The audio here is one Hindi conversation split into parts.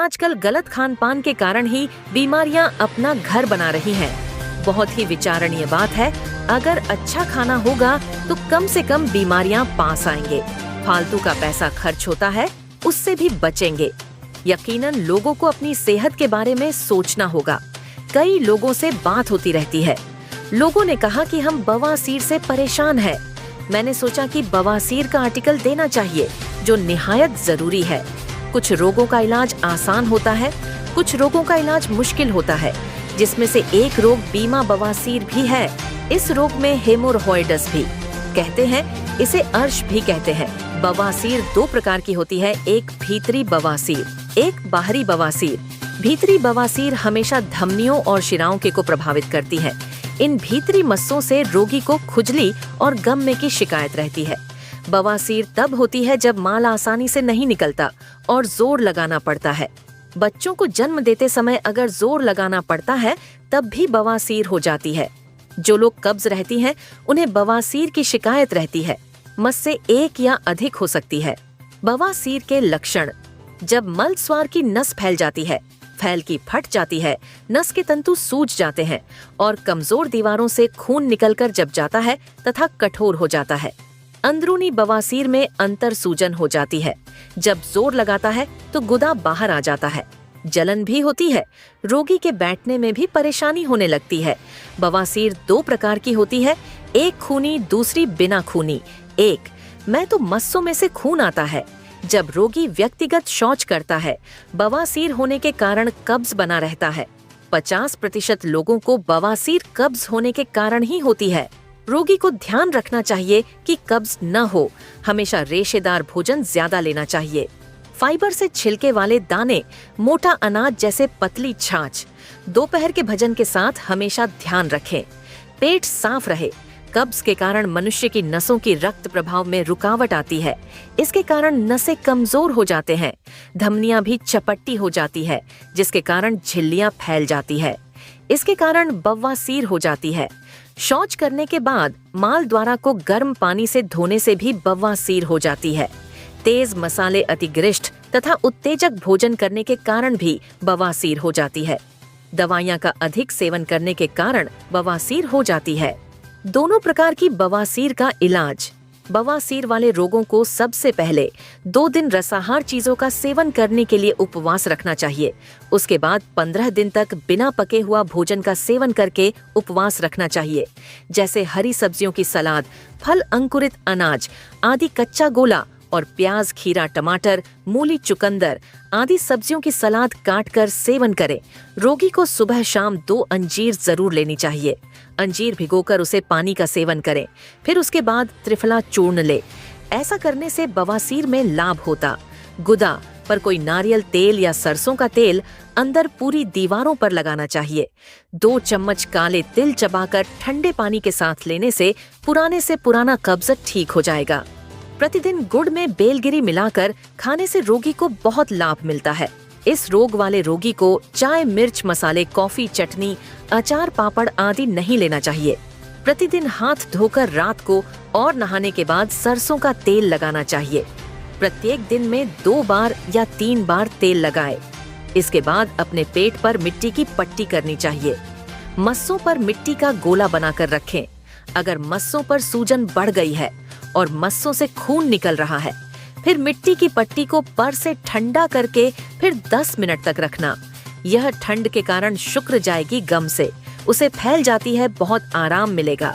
आजकल गलत खान पान के कारण ही बीमारियां अपना घर बना रही हैं। बहुत ही विचारणीय बात है, अगर अच्छा खाना होगा तो कम से कम बीमारियां पास आएंगे। फालतू का पैसा खर्च होता है, उससे भी बचेंगे। यकीनन लोगों को अपनी सेहत के बारे में सोचना होगा। कई लोगों से बात होती रहती है। लोगों ने कहा कि हम बवासीर से परेशान हैं। मैंने सोचा कि बवासीर का आर्टिकल देना चाहिए, जो निहायत जरूरी है। कुछ रोगों का इलाज आसान होता है, कुछ रोगों का इलाज मुश्किल होता है, जिसमें से एक रोग बीमा बवासीर भी है। इस रोग में हेमोरहॉइडस भी कहते हैं, इसे अर्श भी कहते हैं। बवासीर दो प्रकार की होती है, एक भीतरी बवासीर, एक बाहरी बवासीर। भीतरी बवासीर हमेशा धमनियों और शिराओं को प्रभावित करती है। इन भीतरी मस्सों से रोगी को खुजली और गम्मे की शिकायत रहती है। बवासीर तब होती है जब माल आसानी से नहीं निकलता और जोर लगाना पड़ता है। बच्चों को जन्म देते समय अगर जोर लगाना पड़ता है तब भी बवासीर हो जाती है। जो लोग कब्ज रहती हैं उन्हें बवासीर की शिकायत रहती है। मस्से एक या अधिक हो सकती है। बवासीर के लक्षण: जब मलस्वार की नस फैल जाती है, फैल की फट जाती है, नस के तंतु सूज जाते हैं और कमजोर दीवारों से खून निकलकर जब जाता है तथा कठोर हो जाता है। अंदरूनी बवासीर में अंतर सूजन हो जाती है। जब जोर लगाता है तो गुदा बाहर आ जाता है। जलन भी होती है। रोगी के बैठने में भी परेशानी होने लगती है। बवासीर दो प्रकार की होती है, एक खूनी, दूसरी बिना खूनी। एक में तो मस्सों में से खून आता है। जब रोगी व्यक्तिगत शौच करता है, बवासीर होने के कारण कब्ज बना रहता है। 50% लोगों को बवासीर कब्ज होने के कारण ही होती है। रोगी को ध्यान रखना चाहिए कि कब्ज न हो। हमेशा रेशेदार भोजन ज्यादा लेना चाहिए। फाइबर से छिलके वाले दाने, मोटा अनाज जैसे पतली छाछ। दोपहर के भोजन के साथ हमेशा ध्यान रखें। पेट साफ रहे। कब्ज के कारण मनुष्य की नसों की रक्त प्रभाव में रुकावट आती है। इसके कारण नसें कमजोर हो जाते हैं। धमनियां भी चपट्टी हो जाती है, जिसके कारण झिल्लियां फैल जाती है। इसके कारण बवासीर हो जाती है। शौच करने के बाद माल द्वारा को गर्म पानी से धोने से भी बवासीर हो जाती है। तेज मसाले, अतिगृष्ट तथा उत्तेजक भोजन करने के कारण भी बवासीर हो जाती है। दवाइयां का अधिक सेवन करने के कारण बवासीर हो जाती है। दोनों प्रकार की बवासीर का इलाज: बवासीर वाले रोगों को सबसे पहले 2 दिन रसाहार चीजों का सेवन करने के लिए उपवास रखना चाहिए। उसके बाद 15 दिन तक बिना पके हुआ भोजन का सेवन करके उपवास रखना चाहिए, जैसे हरी सब्जियों की सलाद, फल, अंकुरित अनाज आदि, कच्चा गोला और प्याज, खीरा, टमाटर, मूली, चुकंदर आदि सब्जियों की सलाद काटकर सेवन करें। रोगी को सुबह शाम 2 अंजीर जरूर लेनी चाहिए। अंजीर भिगोकर उसे पानी का सेवन करें, फिर उसके बाद त्रिफला चूर्ण ले। ऐसा करने से बवासीर में लाभ होता। गुदा पर कोई नारियल तेल या सरसों का तेल अंदर पूरी दीवारों पर लगाना चाहिए। 2 चम्मच काले तिल चबाकर ठंडे पानी के साथ लेने से पुराना कब्ज ठीक हो जाएगा। प्रतिदिन गुड़ में बेलगिरी मिलाकर खाने से रोगी को बहुत लाभ मिलता है। इस रोग वाले रोगी को चाय, मिर्च, मसाले, कॉफी, चटनी, अचार, पापड़ आदि नहीं लेना चाहिए। प्रतिदिन हाथ धोकर रात को और नहाने के बाद सरसों का तेल लगाना चाहिए। प्रत्येक दिन में 2 बार या 3 बार तेल लगाए। इसके बाद अपने पेट पर मिट्टी की पट्टी करनी चाहिए। मस्सों पर मिट्टी का गोला बनाकर रखें। अगर मस्सों पर सूजन बढ़ गई है और मस्सों से खून निकल रहा है, फिर मिट्टी की पट्टी को पर से ठंडा करके फिर 10 मिनट तक रखना। यह ठंड के कारण शुक्र जाएगी गम से, उसे फैल जाती है, बहुत आराम मिलेगा।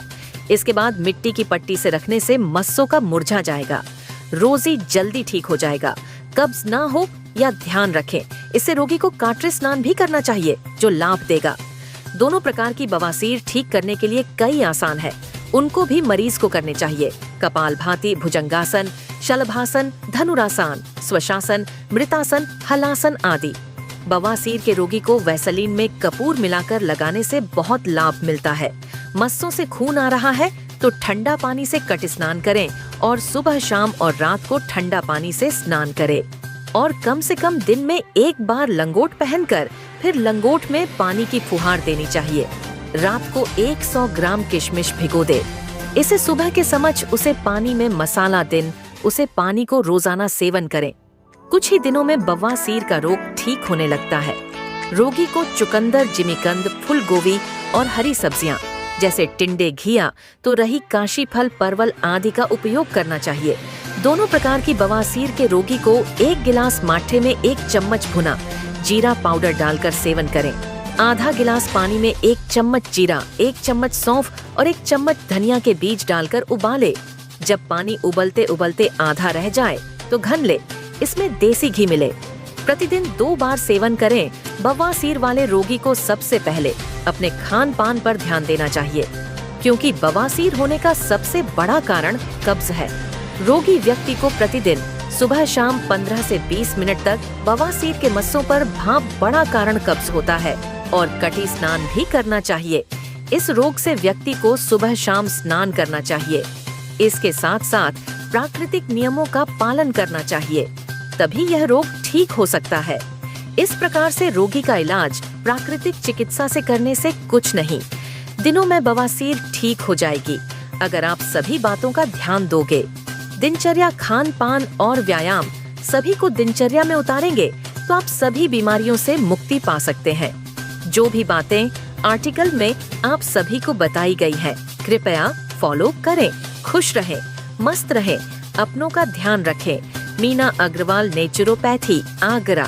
इसके बाद मिट्टी की पट्टी से रखने से मस्सों का मुरझा जाएगा, रोजी जल्दी ठीक हो जाएगा। कब्ज ना हो या ध्यान रखें, इससे रोगी को काटरे स्नान भी करना चाहिए, जो लाभ देगा। दोनों प्रकार की बवासीर ठीक करने के लिए कई आसान है, उनको भी मरीज को करने चाहिए। कपालभाति, भुजंगासन, शलभासन, धनुरासन, स्वशासन, मृतासन, हलासन आदि। बवासीर के रोगी को वैसलीन में कपूर मिलाकर लगाने से बहुत लाभ मिलता है। मस्सों से खून आ रहा है तो ठंडा पानी से कट स्नान करें और सुबह, शाम और रात को ठंडा पानी से स्नान करें। और कम से कम दिन में 1 बार लंगोट पहनकर फिर लंगोट में पानी की फुहार देनी चाहिए। रात को 100 ग्राम किशमिश भिगो दे। इसे सुबह के समझ उसे पानी में मसाला दिन, उसे पानी को रोजाना सेवन करें। कुछ ही दिनों में बवासीर का रोग ठीक होने लगता है। रोगी को चुकंदर, जिमीकंद, फूल गोभी और हरी सब्जियां जैसे टिंडे, घिया, तो रही काशी फल, परवल आदि का उपयोग करना चाहिए। दोनों प्रकार की बवासीर के रोगी को 1 गिलास माठे में 1 चम्मच भुना जीरा पाउडर डालकर सेवन करें। आधा गिलास पानी में 1 चम्मच जीरा, 1 चम्मच सौंफ और 1 चम्मच धनिया के बीज डालकर उबाले। जब पानी उबलते उबलते आधा रह जाए तो घन ले, इसमें देसी घी मिले। प्रतिदिन 2 बार सेवन करें। बवासीर वाले रोगी को सबसे पहले अपने खान पान पर ध्यान देना चाहिए, क्योंकि बवासीर होने का सबसे बड़ा कारण कब्ज है। रोगी व्यक्ति को प्रतिदिन सुबह शाम 15 से 20 मिनट तक बवासीर के मस्सों पर भाप बड़ा कारण कब्ज होता है और कटी स्नान भी करना चाहिए। इस रोग से व्यक्ति को सुबह शाम स्नान करना चाहिए। इसके साथ साथ प्राकृतिक नियमों का पालन करना चाहिए, तभी यह रोग ठीक हो सकता है। इस प्रकार से रोगी का इलाज प्राकृतिक चिकित्सा से करने से कुछ नहीं, दिनों में बवासीर ठीक हो जाएगी अगर आप सभी बातों का ध्यान दोगे। दिनचर्या, खान पान और व्यायाम सभी को दिनचर्या में उतारेंगे तो आप सभी बीमारियों से मुक्ति पा सकते हैं। जो भी बातें आर्टिकल में आप सभी को बताई गई हैं, कृपया फॉलो करें। खुश रहें, मस्त रहें, अपनों का ध्यान रखें। मीना अग्रवाल, नेचुरोपैथी, आगरा।